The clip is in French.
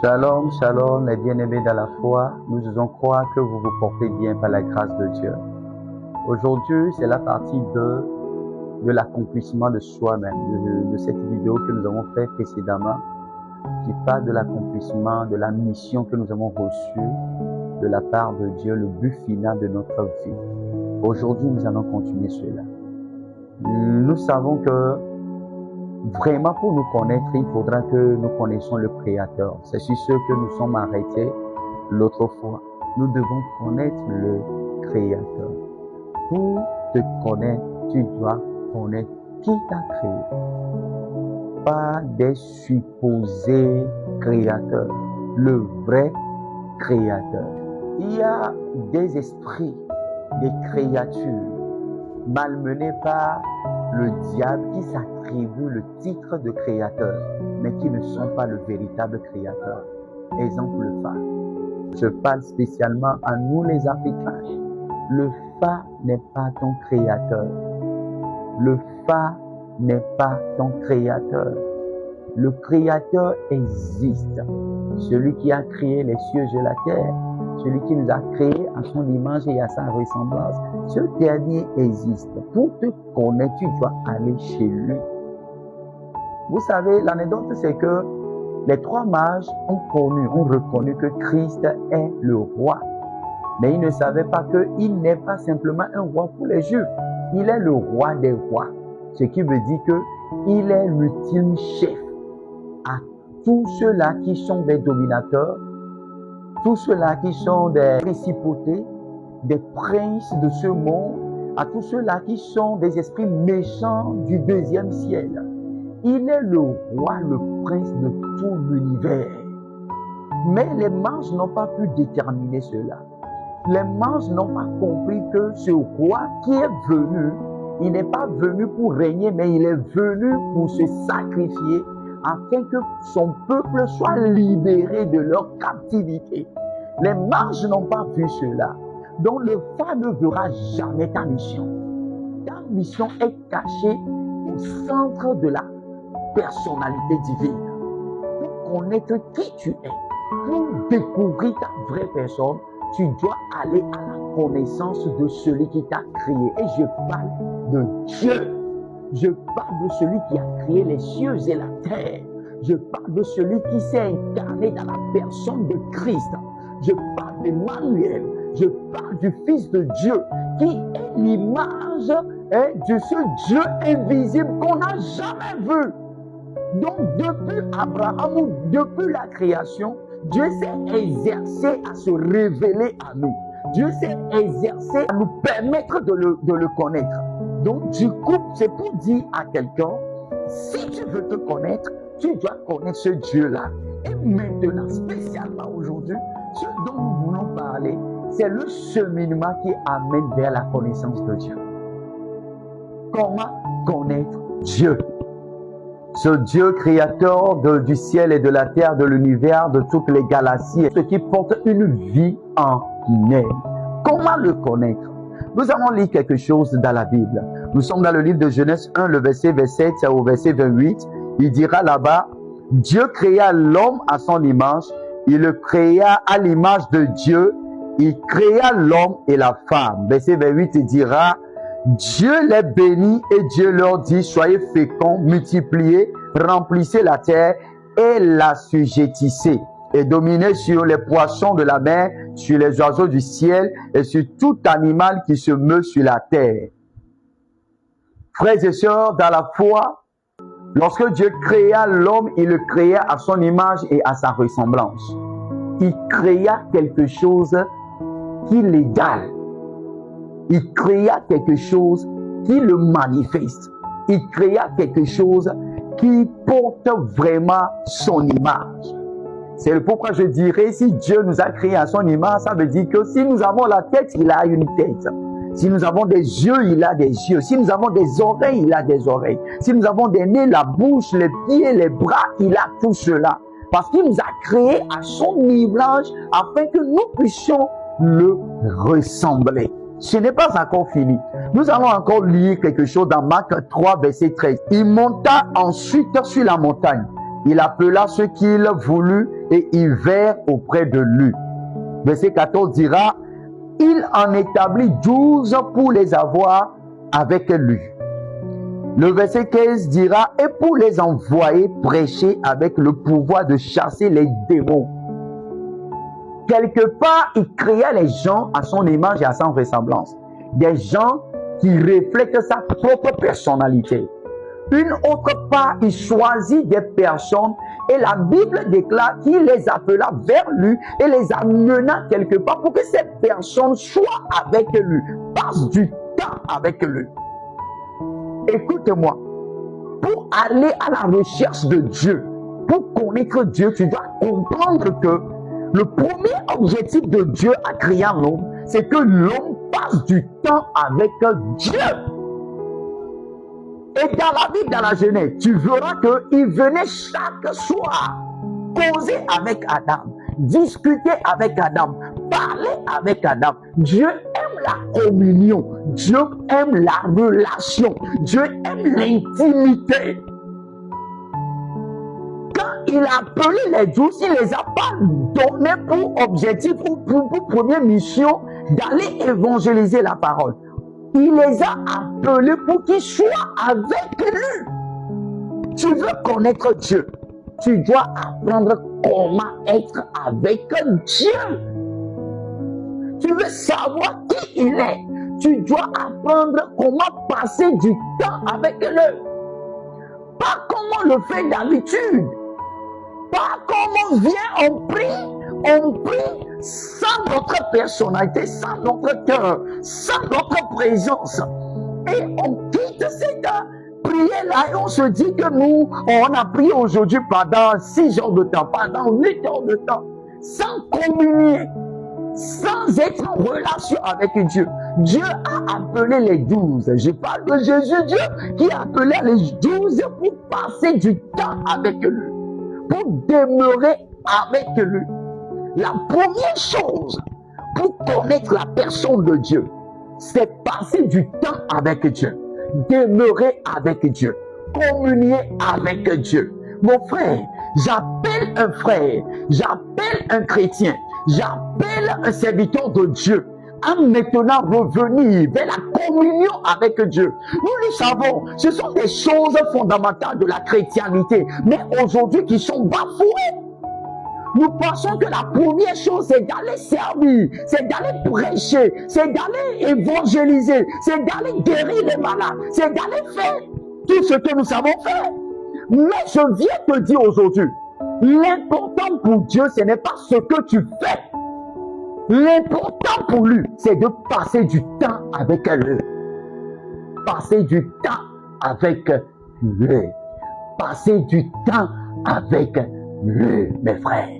Shalom, shalom, les bien-aimés dans la foi. Nous osons croire que vous vous portez bien par la grâce de Dieu. Aujourd'hui, c'est la partie 2 de l'accomplissement de soi-même, de cette vidéo que nous avons fait précédemment, qui parle de l'accomplissement de la mission que nous avons reçue de la part de Dieu, le but final de notre vie. Aujourd'hui, nous allons continuer cela. Nous savons que vraiment, pour nous connaître, il faudra que nous connaissions le Créateur. C'est sur ce que nous sommes arrêtés l'autre fois. Nous devons connaître le Créateur. Pour te connaître, tu dois connaître qui t'a créé. Pas des supposés créateurs, le vrai Créateur. Il y a des esprits, des créatures malmenées par le diable qui s'attribue le titre de créateur, mais qui ne sont pas le véritable créateur. Exemple, le phare. Je parle spécialement à nous les Africains. Le phare n'est pas ton créateur. Le phare n'est pas ton créateur. Le créateur existe. Celui qui a créé les cieux et la terre, celui qui nous a créés à son image et à sa ressemblance. Ce dernier existe. Pour te connaître, tu dois aller chez lui. Vous savez, l'anecdote, c'est que les trois mages ont reconnu que Christ est le roi. Mais ils ne savaient pas qu'il n'est pas simplement un roi pour les Juifs. Il est le roi des rois. Ce qui veut dire qu'il est l'ultime chef à tous ceux-là qui sont des dominateurs, tous ceux-là qui sont des principautés, des princes de ce monde, à tous ceux-là qui sont des esprits méchants du deuxième ciel. Il est le roi, le prince de tout l'univers. Mais les mages n'ont pas pu déterminer cela. Les mages n'ont pas compris que ce roi qui est venu, il n'est pas venu pour régner, mais il est venu pour se sacrifier afin que son peuple soit libéré de leur captivité. Les mages n'ont pas vu cela. Donc le phare ne verra jamais ta mission. Ta mission est cachée au centre de la personnalité divine. Pour connaître qui tu es, pour découvrir ta vraie personne, tu dois aller à la connaissance de celui qui t'a créé. Et je parle de Dieu. Je parle de celui qui a créé les cieux et la terre. Je parle de celui qui s'est incarné dans la personne de Christ. Je parle d'Emmanuel. Je parle du Fils de Dieu qui est l'image de ce Dieu invisible qu'on n'a jamais vu. Donc depuis Abraham ou depuis la création, Dieu s'est exercé à se révéler à nous. Dieu s'est exercé à nous permettre de le connaître. Donc du coup, c'est pour dire à quelqu'un, si tu veux te connaître, tu dois connaître ce Dieu-là. Et maintenant, spécialement aujourd'hui, ce dont nous voulons parler, c'est le cheminement qui amène vers la connaissance de Dieu. Comment connaître Dieu? Ce Dieu créateur du ciel et de la terre, de l'univers, de toutes les galaxies, ce qui porte une vie en elle. Comment le connaître? Nous allons lire quelque chose dans la Bible. Nous sommes dans le livre de Genèse 1, le verset 27 au verset 28. Il dira là-bas, Dieu créa l'homme à son image, il le créa à l'image de Dieu, il créa l'homme et la femme. Verset 28, il dira, Dieu les bénit et Dieu leur dit, soyez féconds, multipliez, remplissez la terre et l'assujettissez. Et dominez sur les poissons de la mer, sur les oiseaux du ciel et sur tout animal qui se meut sur la terre. Frères et sœurs, dans la foi, lorsque Dieu créa l'homme, il le créa à son image et à sa ressemblance. Il créa quelque chose qui l'égale. Il créa quelque chose qui le manifeste. Il créa quelque chose qui porte vraiment son image. C'est pourquoi je dirais, si Dieu nous a créé à son image, ça veut dire que si nous avons la tête, il a une tête. Si nous avons des yeux, il a des yeux. Si nous avons des oreilles, il a des oreilles. Si nous avons des nez, la bouche, les pieds, les bras, il a tout cela. Parce qu'il nous a créés à son image afin que nous puissions le ressembler. Ce n'est pas encore fini. Nous allons encore lire quelque chose dans Marc 3, verset 13. Il monta ensuite sur la montagne. Il appela ceux qu'il voulut et ils vinrent auprès de lui. Verset 14 dira, il en établit 12 pour les avoir avec lui. Le verset 15 dira, et pour les envoyer prêcher avec le pouvoir de chasser les démons. Quelque part, il créa les gens à son image et à sa ressemblance. Des gens qui reflètent sa propre personnalité. Une autre part, il choisit des personnes et la Bible déclare qu'il les appela vers lui et les amena quelque part pour que ces personnes soient avec lui, passent du temps avec lui. Écoute-moi, pour aller à la recherche de Dieu, pour connaître Dieu, tu dois comprendre que le premier objectif de Dieu à créer l'homme, c'est que l'homme passe du temps avec Dieu. Et dans la Bible, dans la Genèse, tu verras qu'il venait chaque soir causer avec Adam, discuter avec Adam, parler avec Adam. Dieu aime la communion, Dieu aime la relation, Dieu aime l'intimité. Quand il a appelé les 12, il ne les a pas donnés pour objectif ou pour première mission d'aller évangéliser la parole. Il les a appelés pour qu'ils soient avec lui. Tu veux connaître Dieu, tu dois apprendre comment être avec Dieu. Tu veux savoir qui il est, tu dois apprendre comment passer du temps avec lui. Pas comme on le fait d'habitude. Pas comme on vient, on prie sans notre personnalité, sans notre cœur, sans notre présence. Et on quitte cette prière-là et on se dit que nous, on a prié aujourd'hui pendant 6 heures de temps, pendant 8 heures de temps, sans communier, sans être en relation avec Dieu. Dieu a appelé les 12. Je parle de Jésus, Dieu, qui a appelé les 12 pour passer du temps avec lui, pour demeurer avec lui. La première chose pour connaître la personne de Dieu, c'est passer du temps avec Dieu, demeurer avec Dieu, communier avec Dieu. Mon frère, j'appelle un frère, j'appelle un chrétien, j'appelle un serviteur de Dieu à maintenant revenir vers la communion avec Dieu. Nous le savons, ce sont des choses fondamentales de la chrétienté, mais aujourd'hui qui sont bafouées. Nous pensons que la première chose, c'est d'aller servir, c'est d'aller prêcher, c'est d'aller évangéliser, c'est d'aller guérir les malades, c'est d'aller faire tout ce que nous savons faire. Mais je viens te dire aujourd'hui, l'important pour Dieu, ce n'est pas ce que tu fais. L'important pour lui, c'est de passer du temps avec lui. Passer du temps avec lui. Passer du temps avec lui, mes frères.